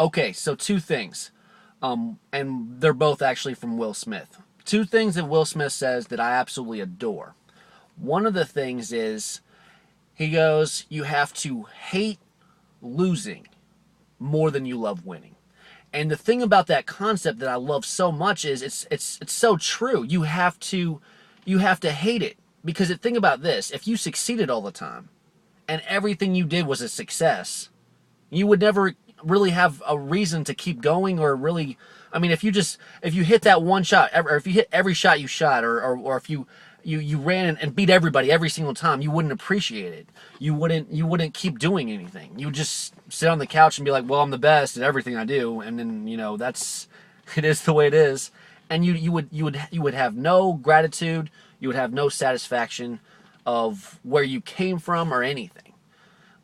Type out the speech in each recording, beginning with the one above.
Okay, so two things, and they're both actually from Will Smith. Two things that Will Smith says that I absolutely adore. One of the things is he goes, "You have to hate losing more than you love winning." And the thing about that concept that I love so much is it's so true. You have to hate it because think about this: if you succeeded all the time and everything you did was a success, you would never really have a reason to keep going or really. I mean, if you hit that one shot, or if you hit every shot you shot, or if you ran and beat everybody every single time, you wouldn't appreciate it. You wouldn't keep doing anything. You would just sit on the couch and be like, well, I'm the best at everything I do, and then that's it is the way it is, and you would have no gratitude, you would have no satisfaction of where you came from or anything.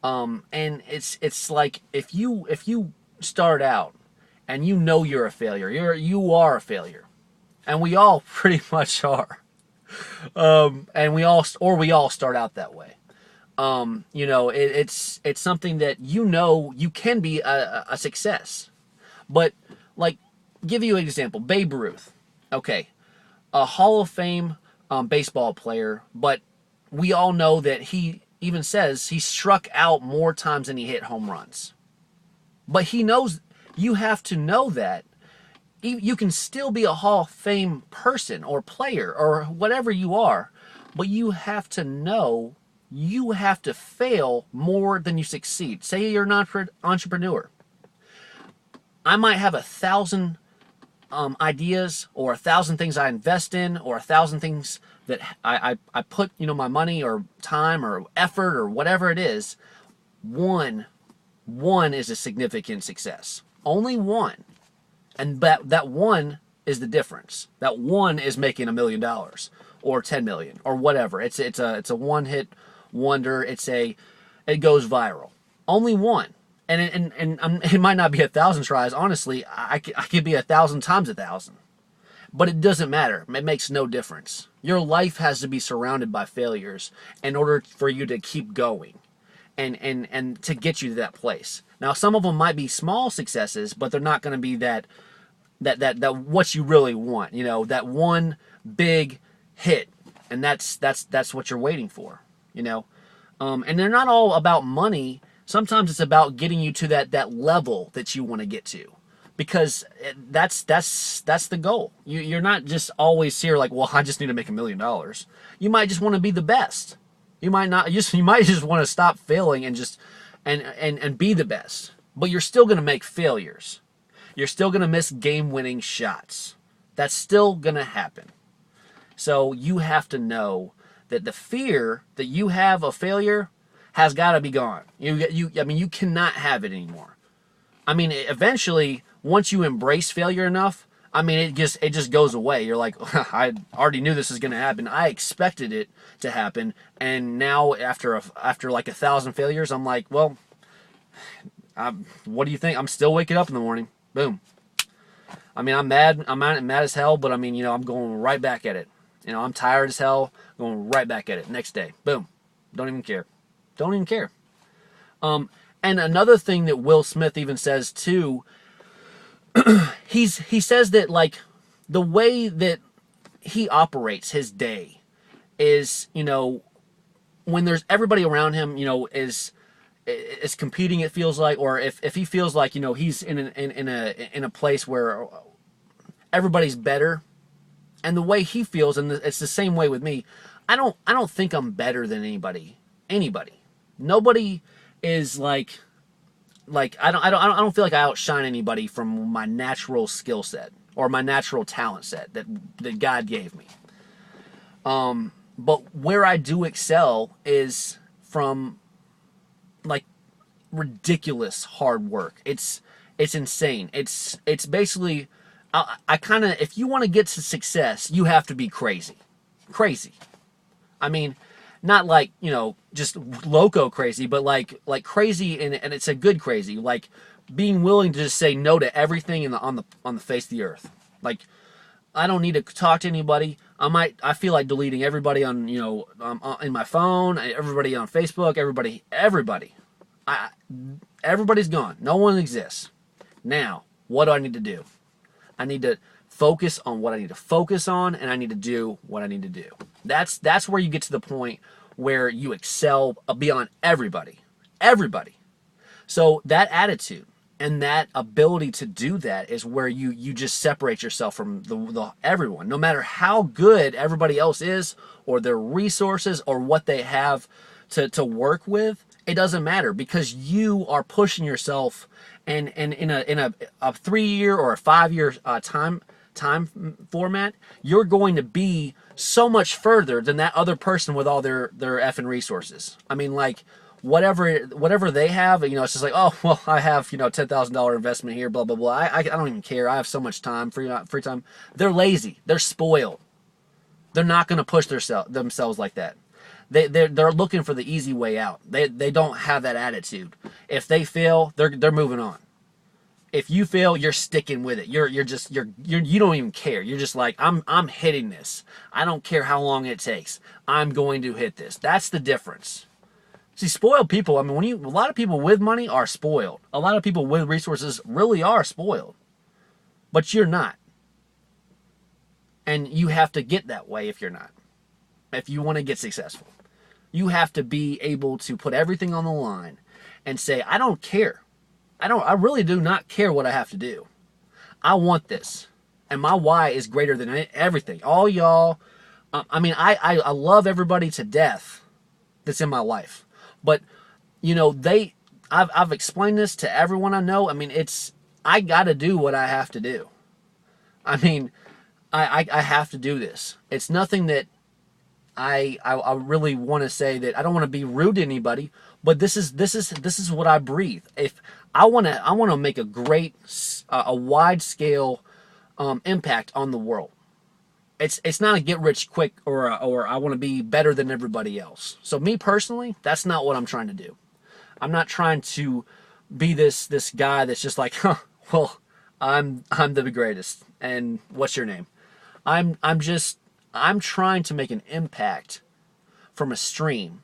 And it's like if you start out and you know you're a failure, you are a failure, and we all pretty much are. And we all start out that way. It's something that you can be a success, but like give you an example, Babe Ruth. Okay, a Hall of Fame baseball player, but we all know that he even says he struck out more times than he hit home runs. But he knows you have to know that you can still be a Hall of Fame person or player or whatever you are, but you have to know you have to fail more than you succeed. Say you're an entrepreneur. I might have 1,000 ideas or 1,000 things I invest in or 1,000 things that I put my money or time or effort or whatever it is. One is a significant success. Only one. And that one is the difference. That one is making $1 million or 10 million or whatever. It's a one hit wonder. It goes viral. Only one. And it might not be 1,000 tries. Honestly, I could be 1,000 times 1,000. But it doesn't matter. It makes no difference. Your life has to be surrounded by failures in order for you to keep going and to get you to that place. Now, some of them might be small successes, but they're not going to be that what you really want. That one big hit, and that's what you're waiting for. And they're not all about money. Sometimes it's about getting you to that level that you want to get to, because that's the goal. You're not just always here like, well, I just need to make $1 million. You might just want to be the best. You might not. You might just want to stop failing and just and be the best. But you're still going to make failures. You're still going to miss game-winning shots. That's still going to happen. So you have to know that the fear that you have of failure has got to be gone. You cannot have it anymore. I mean, eventually, once you embrace failure enough, it just goes away. You're like, I already knew this was going to happen. I expected it to happen, and now after like 1,000 failures, I'm like, well, what do you think? I'm still waking up in the morning. Boom. I'm mad. I'm mad as hell, but I'm going right back at it. I'm tired as hell. Going right back at it. Next day. Boom. Don't even care. Don't even care. And another thing that Will Smith even says too, he says that like the way that he operates his day is, when there's everybody around him, is competing, it feels like, or if he feels like he's in a place where everybody's better, and the way he feels, and it's the same way with me. I don't think I'm better than anybody. Nobody is like I don't feel like I outshine anybody from my natural skill set or my natural talent set that God gave me. But where I do excel is from like ridiculous hard work. It's insane. It's basically I kind of, if you want to get to success, you have to be crazy. Not like, just loco crazy, but like crazy, and it's a good crazy, like being willing to just say no to everything on the face of the earth. Like, I don't need to talk to anybody. I feel like deleting everybody on, in my phone, everybody on Facebook, everybody. Everybody's gone. No one exists. Now, what do I need to do? I need to focus on what I need to focus on, and I need to do what I need to do. That's where you get to the point where you excel beyond everybody. Everybody. So that attitude and that ability to do that is where you just separate yourself from the everyone. No matter how good everybody else is, or their resources, or what they have to work with, it doesn't matter, because you are pushing yourself, and in a 3-year or a 5-year time format, you're going to be so much further than that other person with all their effing resources. I mean, like, whatever they have, it's just like, oh, well, I have, $10,000 investment here, blah blah blah. I don't even care. I have so much time, free time. They're lazy. They're spoiled. They're not going to push themselves like that. They're looking for the easy way out. They don't have that attitude. If they fail, they're moving on. If you fail, you're sticking with it. You don't even care. You're just like, I'm hitting this. I don't care how long it takes. I'm going to hit this. That's the difference. See, spoiled people, I mean, a lot of people with money are spoiled. A lot of people with resources really are spoiled. But you're not. And you have to get that way if you're not. If you want to get successful. You have to be able to put everything on the line and say, I don't care. I really do not care what I have to do. I want this. And my why is greater than everything. All y'all, I love everybody to death that's in my life. But, I've explained this to everyone I know. I mean, I got to do what I have to do. I mean, I have to do this. It's nothing that I really want to say that I don't want to be rude to anybody, but this is what I breathe. If I want to make a great, a wide scale impact on the world. It's not a get rich quick or I want to be better than everybody else. So me personally, that's not what I'm trying to do. I'm not trying to be this guy that's just like, well, I'm the greatest. And what's your name? I'm trying to make an impact from a stream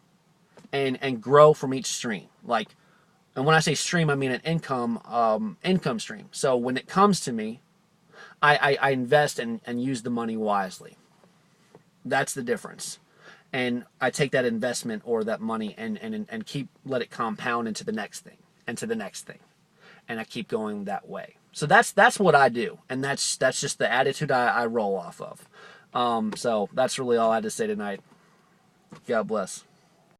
and grow from each stream. And when I say stream, I mean an income stream. So when it comes to me, I invest and use the money wisely. That's the difference. And I take that investment or that money and let it compound into the next thing and to the next thing. And I keep going that way. So that's what I do. And that's just the attitude I roll off of. So that's really all I had to say tonight. God bless.